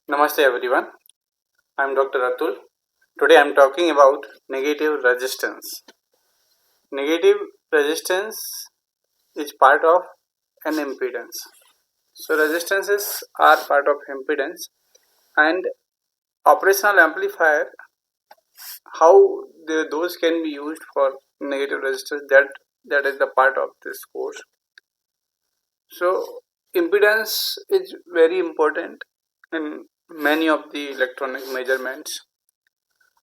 Namaste everyone, I am Dr. Atul. Today I am talking about negative resistance. Negative resistance is part of an impedance. So resistances are part of impedance, and operational amplifier, how those can be used for negative resistance, that is the part of this course. So impedance is very important in many of the electronic measurements,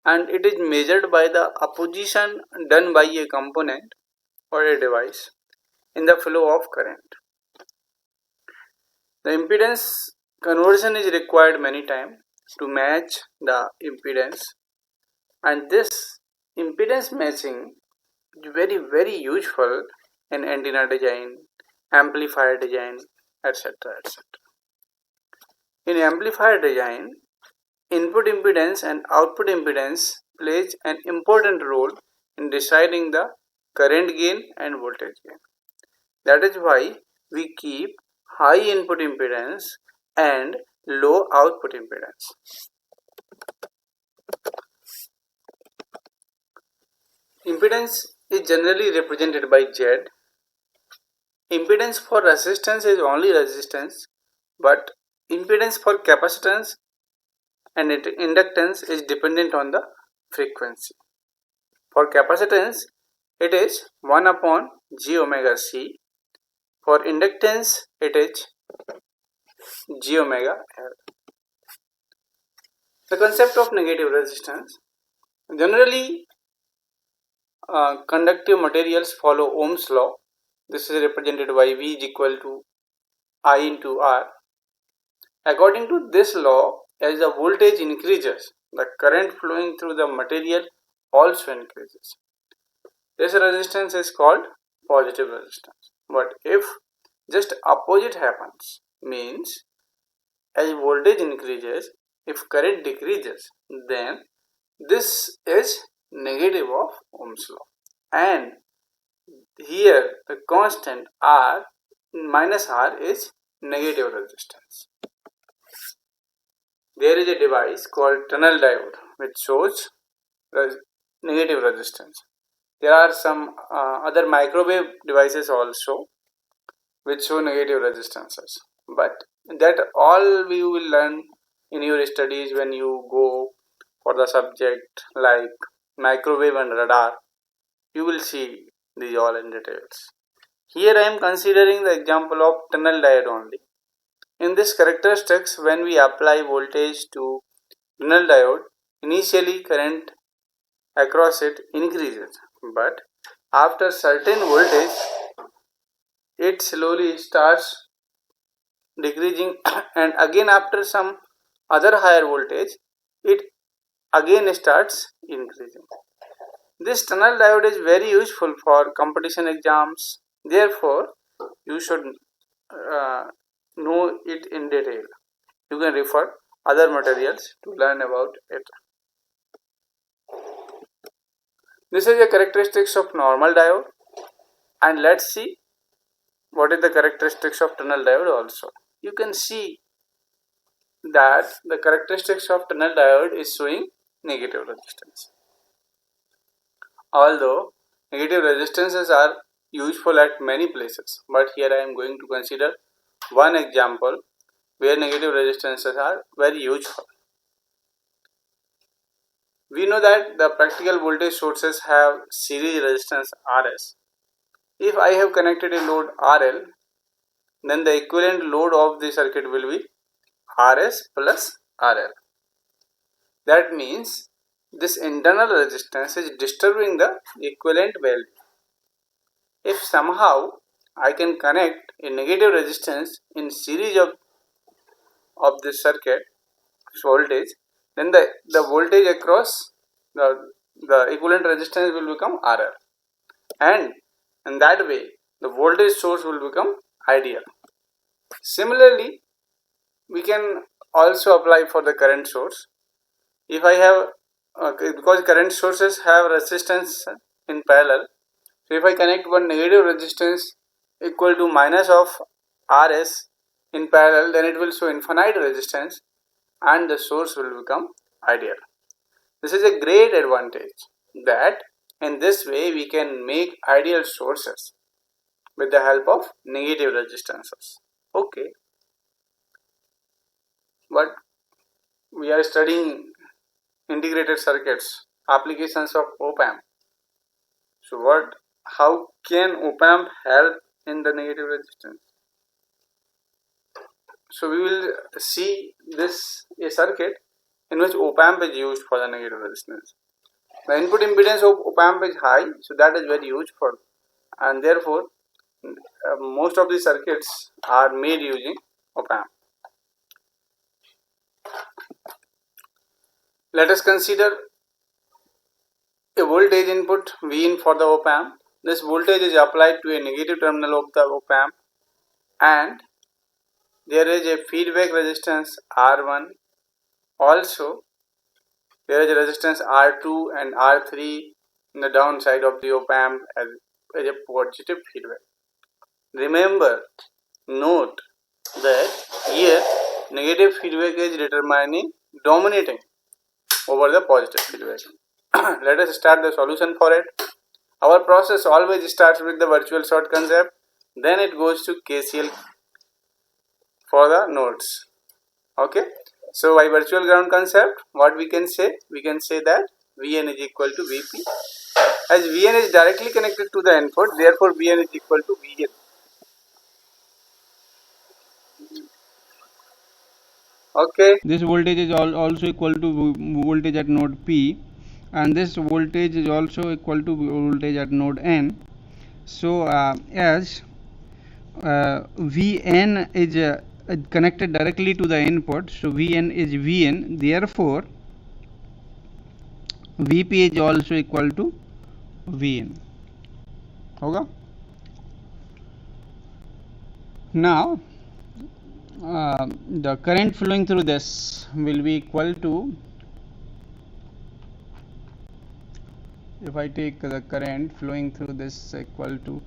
and it is measured by the opposition done by a component or a device in the flow of current. The impedance conversion is required many times to match the impedance, and this impedance matching is very useful in antenna design, amplifier design, etc. etc. In amplifier design, input impedance and output impedance plays an important role in deciding the current gain and voltage gain. That is why we keep high input impedance and low output impedance. Impedance is generally represented by Z. Impedance for resistance is only resistance, but impedance for capacitance and inductance is dependent on the frequency. For capacitance, it is 1 upon G omega C. For inductance, it is G omega L. The concept of negative resistance. Generally, conductive materials follow Ohm's law. This is represented by V is equal to I into R. According to this law, as the voltage increases, the current flowing through the material also increases. This resistance is called positive resistance. But if just opposite happens, means as voltage increases, if current decreases, then this is negative of Ohm's law. And here the constant R minus R is negative resistance. There is a device called tunnel diode which shows negative resistance. There are some other microwave devices also which show negative resistances, but that all we will learn in your studies when you go for the subject like microwave and radar. You will see these all in details. Here I am considering the example of tunnel diode only. In this characteristics, when we apply voltage to tunnel diode, initially current across it increases, but after certain voltage it slowly starts decreasing, and again after some other higher voltage it again starts increasing. This tunnel diode is very useful for competition exams, therefore you should know it in detail. You can refer other materials to learn about it. This is the characteristics of normal diode, and let's see what is the characteristics of tunnel diode also. You can see that the characteristics of tunnel diode is showing negative resistance. Although negative resistances are useful at many places, but here I am going to consider one example where negative resistances are very useful. We know that the practical voltage sources have series resistance Rs. If I have connected a load RL, then the equivalent load of the circuit will be Rs plus RL. That means this internal resistance is disturbing the equivalent value. If somehow I can connect a negative resistance in series of this circuit voltage, then the voltage across the equivalent resistance will become RL, and in that way the voltage source will become ideal. Similarly, we can also apply for the current source. If I have because current sources have resistance in parallel, so if I connect one negative resistance equal to minus of Rs in parallel, then it will show infinite resistance, and the source will become ideal. This is a great advantage that in this way we can make ideal sources with the help of negative resistances. Okay, but we are studying integrated circuits, applications of OPAMP. So how can OPAMP help in the negative resistance? So we will see a circuit in which OPAMP is used for the negative resistance. The input impedance of OPAMP is high, so that is very useful, and therefore most of the circuits are made using OPAMP. Let us consider a voltage input Vin for the OPAMP. This voltage is applied to a negative terminal of the OPAMP, and there is a feedback resistance R1. Also, there is a resistance R2 and R3 in the downside of the OPAMP as a positive feedback. Remember, note that here negative feedback is dominating over the positive feedback. Let us start the solution for it. Our process always starts with the virtual short concept, then it goes to KCL for the nodes. Okay, so by virtual ground concept, what we can say? We can say that Vn is equal to Vp. As Vn is directly connected to the input, therefore Vn is equal to Vn. Okay. This voltage is also equal to voltage at node P, and this voltage is also equal to voltage at node N. So as Vn is connected directly to the input, so Vn is Vn, therefore Vp is also equal to Vn. होगा? Now the current flowing through this will be equal to, if I take the current flowing through this equal to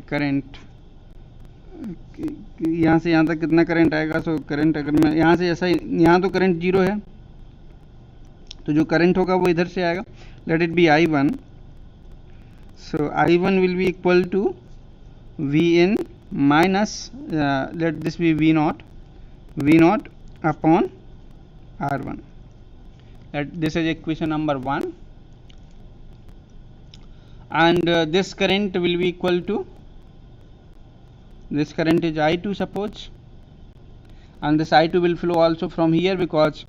current, यहाँ से यहाँ तक कितना current आएगा? So current अगर मैं यहाँ से ऐसा, यहाँ तो करंट जीरो है, तो जो करंट होगा वो इधर से आएगा. Let it be I1. So I1 will be equal to Vn minus let this be V0 upon R1. This is equation number 1, and this current will be equal to, this current is I2 suppose, and this I2 will flow also from here because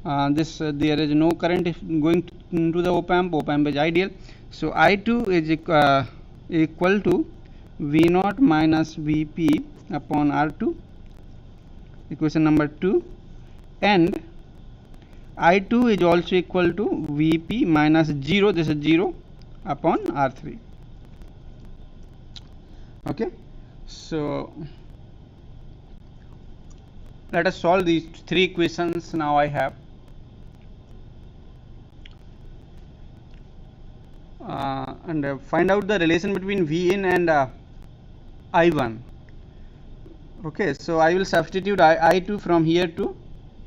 there is no current going into the OPAMP is ideal. So I2 is equal to V0 minus Vp upon R2, equation number 2, and I2 is also equal to Vp minus 0, this is 0, upon R3. Okay, so let us solve these three equations now I have. And find out the relation between Vn and I1. Okay, so I will substitute I2 from here to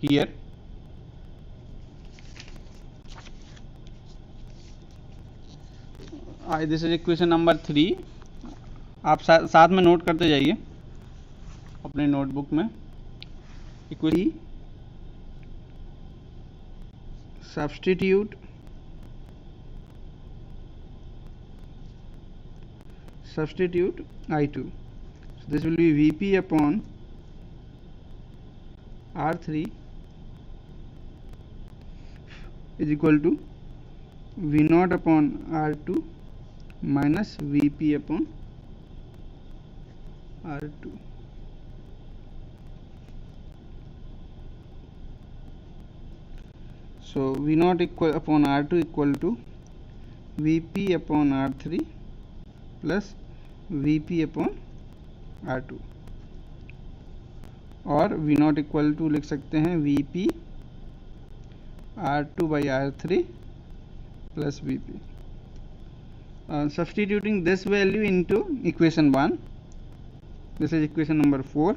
here. This is equation number 3. आप साथ में note करते जाइए अपने notebook में. Equation substitute I2. So this will be Vp upon R3 is equal to V0 upon R2 minus Vp upon R2. So V0 equal upon R2 equal to Vp upon R3 plus Vp upon R2, और V0 equal to लिख सकते हैं Vp R2 by R3 plus Vp. Substituting this value into equation 1, this is equation number 4.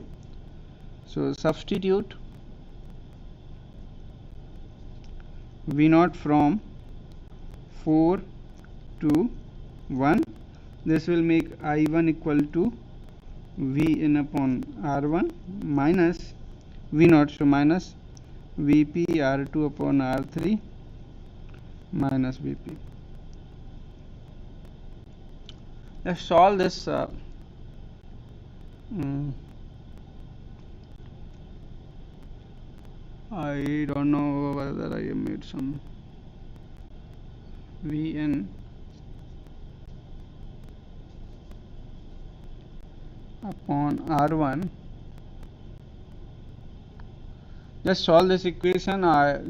So substitute V0 from 4 to 1. This will make I1 equal to Vn upon R1 minus V0, so minus Vp R2 upon R3 minus Vp. Let's solve this. I don't know whether I made some Vn upon R1. Just solve this equation.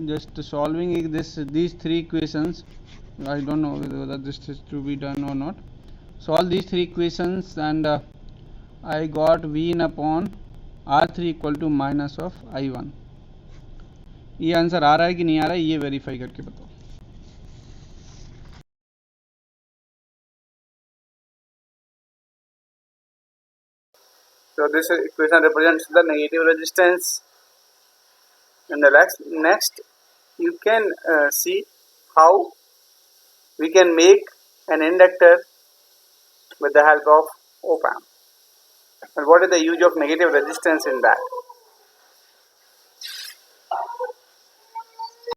Just solving these three equations. I don't know whether this is to be done or not. Solve these three equations and I got Vn upon R3 equal to minus of I1. ये answer आ रहा है कि नहीं आ रहा है, ये verify करके बताओ. So this equation represents the negative resistance. In the next you can see how we can make an inductor with the help of OPAMP, and what is the use of negative resistance in that.